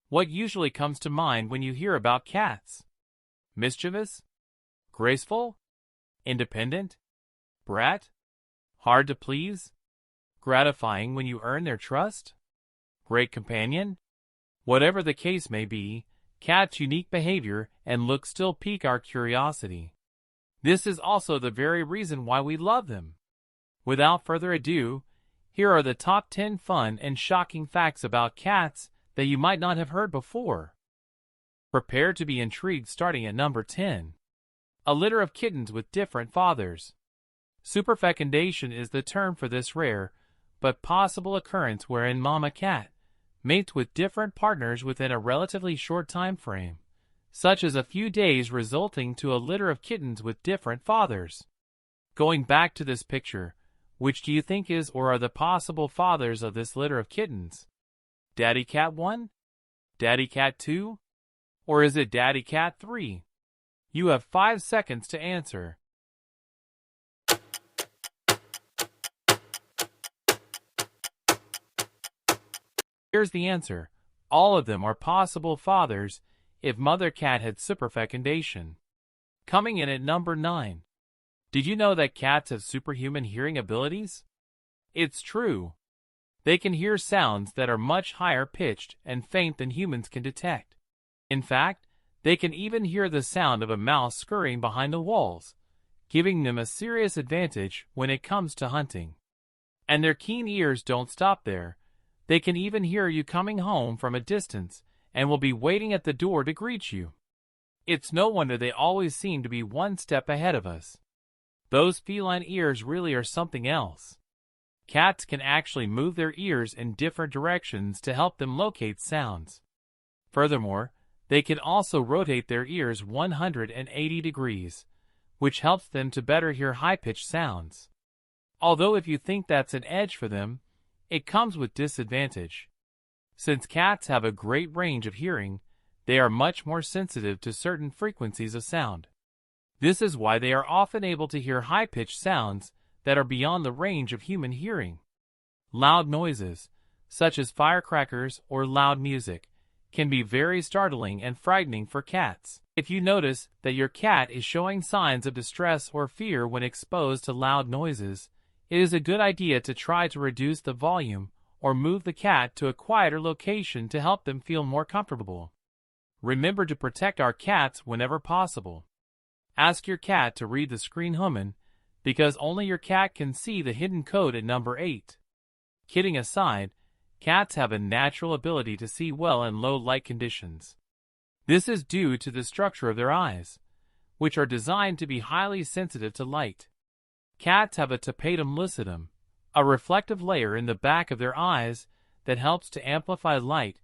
What usually comes to mind when you hear about cats? Mischievous? Graceful? Independent? Brat? Hard to please? Gratifying when you earn their trust? Great companion? Whatever the case may be, cats' unique behavior and looks still pique our curiosity. This is also the very reason why we love them. Without further ado, here are the top 10 fun and shocking facts about cats that you might not have heard before. Prepare to be intrigued starting at number 10. A litter of kittens with different fathers. Superfecundation is the term for this rare, but possible occurrence wherein mama cat mates with different partners within a relatively short time frame, such as a few days, resulting to a litter of kittens with different fathers. Going back to this picture, which do you think is or are the possible fathers of this litter of kittens? Daddy Cat 1? Daddy Cat 2? Or is it Daddy Cat 3? You have 5 seconds to answer. Here's the answer. All of them are possible fathers if mother cat had superfecundation. Coming in at number 9. Did you know that cats have superhuman hearing abilities? It's true. They can hear sounds that are much higher pitched and faint than humans can detect. In fact, they can even hear the sound of a mouse scurrying behind the walls, giving them a serious advantage when it comes to hunting. And their keen ears don't stop there. They can even hear you coming home from a distance and will be waiting at the door to greet you. It's no wonder they always seem to be one step ahead of us. Those feline ears really are something else. Cats can actually move their ears in different directions to help them locate sounds. Furthermore, they can also rotate their ears 180 degrees, which helps them to better hear high-pitched sounds. Although if you think that's an edge for them, it comes with disadvantage. Since cats have a great range of hearing, they are much more sensitive to certain frequencies of sound. This is why they are often able to hear high-pitched sounds that are beyond the range of human hearing. Loud noises, such as firecrackers or loud music, can be very startling and frightening for cats. If you notice that your cat is showing signs of distress or fear when exposed to loud noises, it is a good idea to try to reduce the volume or move the cat to a quieter location to help them feel more comfortable. Remember to protect our cats whenever possible. Ask your cat to read the screen humming, because only your cat can see the hidden code at number 8. Kidding aside, cats have a natural ability to see well in low light conditions. This is due to the structure of their eyes, which are designed to be highly sensitive to light. Cats have a tapetum lucidum, a reflective layer in the back of their eyes that helps to amplify light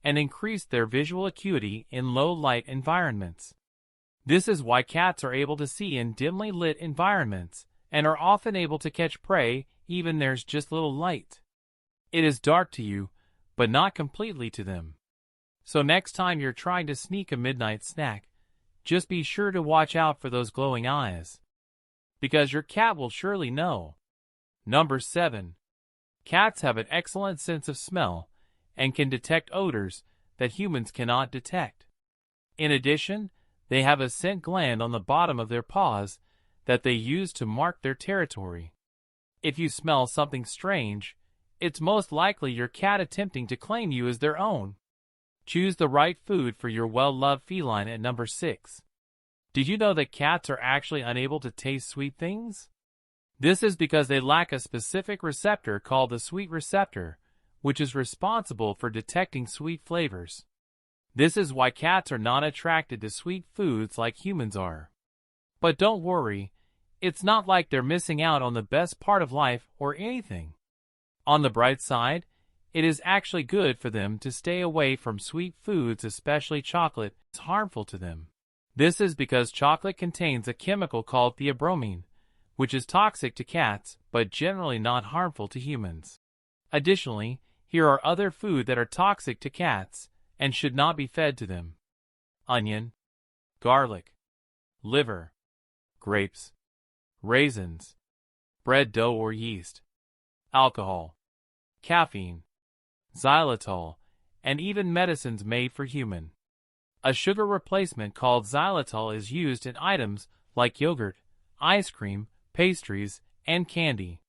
and increase their visual acuity in low light environments. This is why cats are able to see in dimly lit environments and are often able to catch prey even there's just little light. It is dark to you, but not completely to them. So next time you're trying to sneak a midnight snack, just be sure to watch out for those glowing eyes, because your cat will surely know. Number 7. Cats have an excellent sense of smell and can detect odors that humans cannot detect. In addition, they have a scent gland on the bottom of their paws that they use to mark their territory. If you smell something strange, it's most likely your cat attempting to claim you as their own. Choose the right food for your well-loved feline at number 6. Did you know that cats are actually unable to taste sweet things? This is because they lack a specific receptor called the sweet receptor, which is responsible for detecting sweet flavors. This is why cats are not attracted to sweet foods like humans are. But don't worry, it's not like they're missing out on the best part of life or anything. On the bright side, it is actually good for them to stay away from sweet foods, especially chocolate. It's harmful to them. This is because chocolate contains a chemical called theobromine, which is toxic to cats but generally not harmful to humans. Additionally, here are other foods that are toxic to cats and should not be fed to them: onion, garlic, liver, grapes, raisins, bread dough or yeast, alcohol, caffeine, xylitol, and even medicines made for human. A sugar replacement called xylitol is used in items like yogurt, ice cream, pastries, and candy.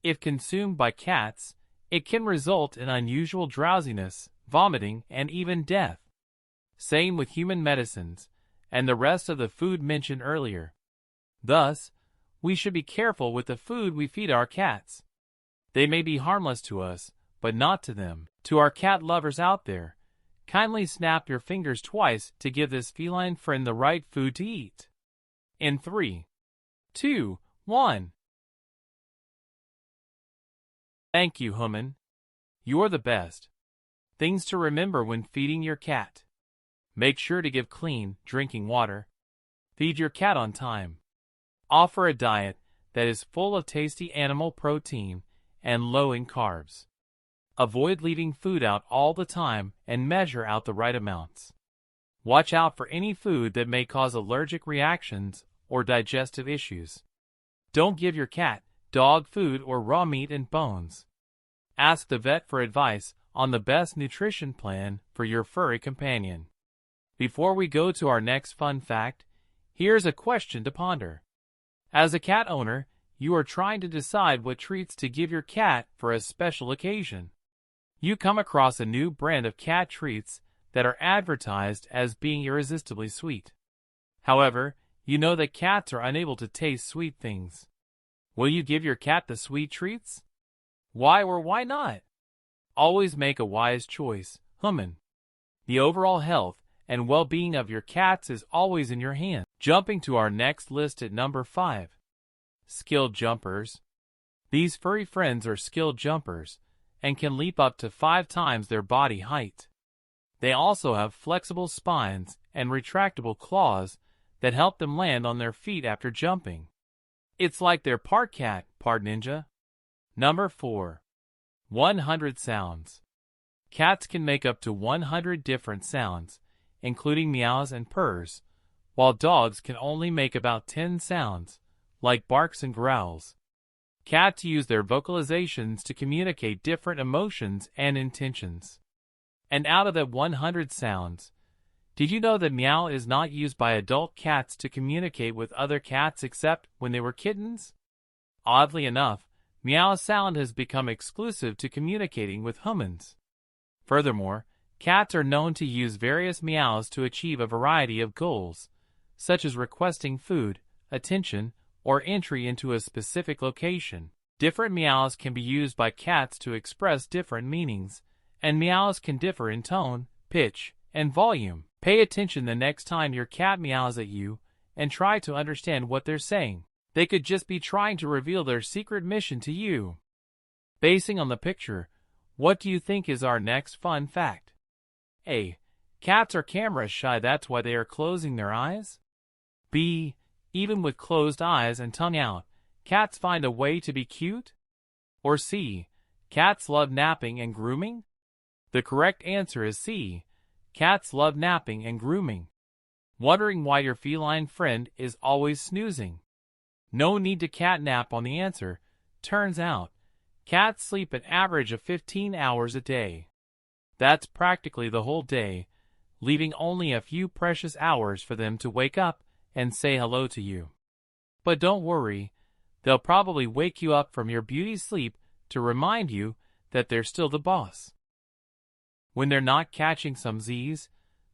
If consumed by cats, it can result in unusual drowsiness, vomiting, and even death. Same with human medicines, and the rest of the food mentioned earlier. Thus, we should be careful with the food we feed our cats. They may be harmless to us, but not to them. To our cat lovers out there, kindly snap your fingers twice to give this feline friend the right food to eat. In 3, 2, 1. Thank you, Human. You're the best. Things to remember when feeding your cat. Make sure to give clean, drinking water. Feed your cat on time. Offer a diet that is full of tasty animal protein and low in carbs. Avoid leaving food out all the time and measure out the right amounts. Watch out for any food that may cause allergic reactions or digestive issues. Don't give your cat dog food or raw meat and bones. Ask the vet for advice on the best nutrition plan for your furry companion. Before we go to our next fun fact, here's a question to ponder. As a cat owner, you are trying to decide what treats to give your cat for a special occasion. You come across a new brand of cat treats that are advertised as being irresistibly sweet. However, you know that cats are unable to taste sweet things. Will you give your cat the sweet treats? Why or why not? Always make a wise choice, Human. The overall health and well-being of your cats is always in your hands. Jumping to our next list at number 5. Skilled jumpers. These furry friends are skilled jumpers and can leap up to 5 times their body height. They also have flexible spines and retractable claws that help them land on their feet after jumping. It's like they're part cat, part ninja. Number 4. 100 sounds. Cats can make up to 100 different sounds, including meows and purrs, while dogs can only make about 10 sounds, like barks and growls. Cats use their vocalizations to communicate different emotions and intentions. And out of that 100 sounds, did you know that meow is not used by adult cats to communicate with other cats except when they were kittens? Oddly enough, meow sound has become exclusive to communicating with humans. Furthermore, cats are known to use various meows to achieve a variety of goals, such as requesting food, attention, or entry into a specific location. Different meows can be used by cats to express different meanings, and meows can differ in tone, pitch, and volume. Pay attention the next time your cat meows at you and try to understand what they're saying. They could just be trying to reveal their secret mission to you. Basing on the picture, what do you think is our next fun fact? A. Cats are camera shy, that's why they are closing their eyes. B. Even with closed eyes and tongue out, cats find a way to be cute? Or C. Cats love napping and grooming? The correct answer is C. Cats love napping and grooming. Wondering why your feline friend is always snoozing? No need to catnap on the answer. Turns out, cats sleep an average of 15 hours a day. That's practically the whole day, leaving only a few precious hours for them to wake up and say hello to you. But don't worry, they'll probably wake you up from your beauty sleep to remind you that they're still the boss. When they're not catching some Z's,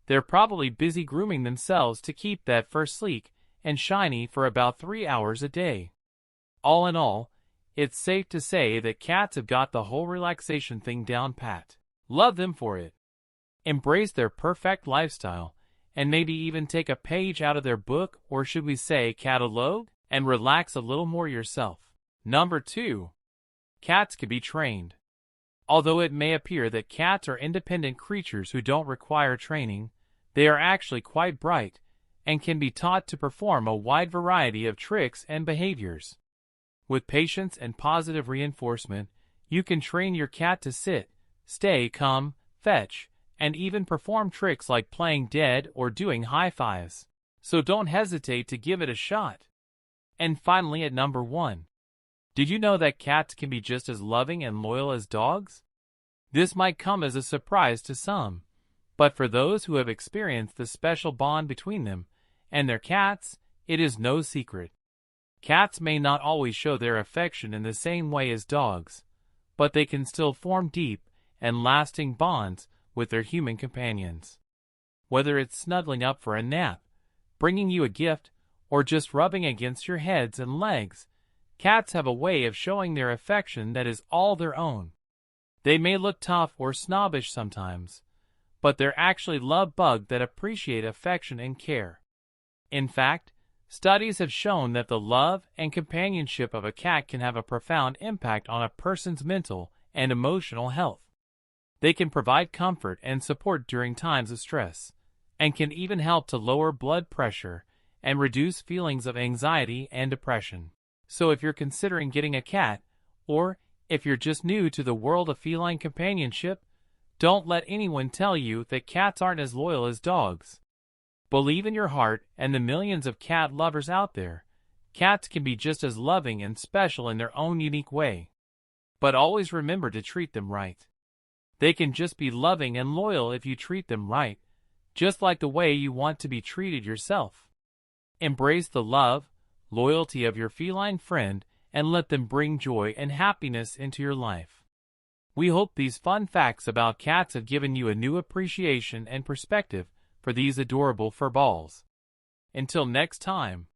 they're probably busy grooming themselves to keep that fur sleek and shiny for about 3 hours a day. All in all, it's safe to say that cats have got the whole relaxation thing down pat. Love them for it. Embrace their perfect lifestyle, and maybe even take a page out of their book, or should we say catalog, and relax a little more yourself. Number 2. Cats can be trained. Although it may appear that cats are independent creatures who don't require training, they are actually quite bright and can be taught to perform a wide variety of tricks and behaviors. With patience and positive reinforcement, you can train your cat to sit, stay, come, fetch, and even perform tricks like playing dead or doing high fives. So don't hesitate to give it a shot. And finally at number 1. Did you know that cats can be just as loving and loyal as dogs? This might come as a surprise to some, but for those who have experienced the special bond between them and their cats, it is no secret. Cats may not always show their affection in the same way as dogs, but they can still form deep and lasting bonds with their human companions. Whether it's snuggling up for a nap, bringing you a gift, or just rubbing against your heads and legs, cats have a way of showing their affection that is all their own. They may look tough or snobbish sometimes, but they're actually love bugs that appreciate affection and care. In fact, studies have shown that the love and companionship of a cat can have a profound impact on a person's mental and emotional health. They can provide comfort and support during times of stress, and can even help to lower blood pressure and reduce feelings of anxiety and depression. So if you're considering getting a cat, or if you're just new to the world of feline companionship, don't let anyone tell you that cats aren't as loyal as dogs. Believe in your heart and the millions of cat lovers out there. Cats can be just as loving and special in their own unique way. But always remember to treat them right. They can just be loving and loyal if you treat them right, just like the way you want to be treated yourself. Embrace the love, loyalty of your feline friend and let them bring joy and happiness into your life. We hope these fun facts about cats have given you a new appreciation and perspective for these adorable furballs. Until next time.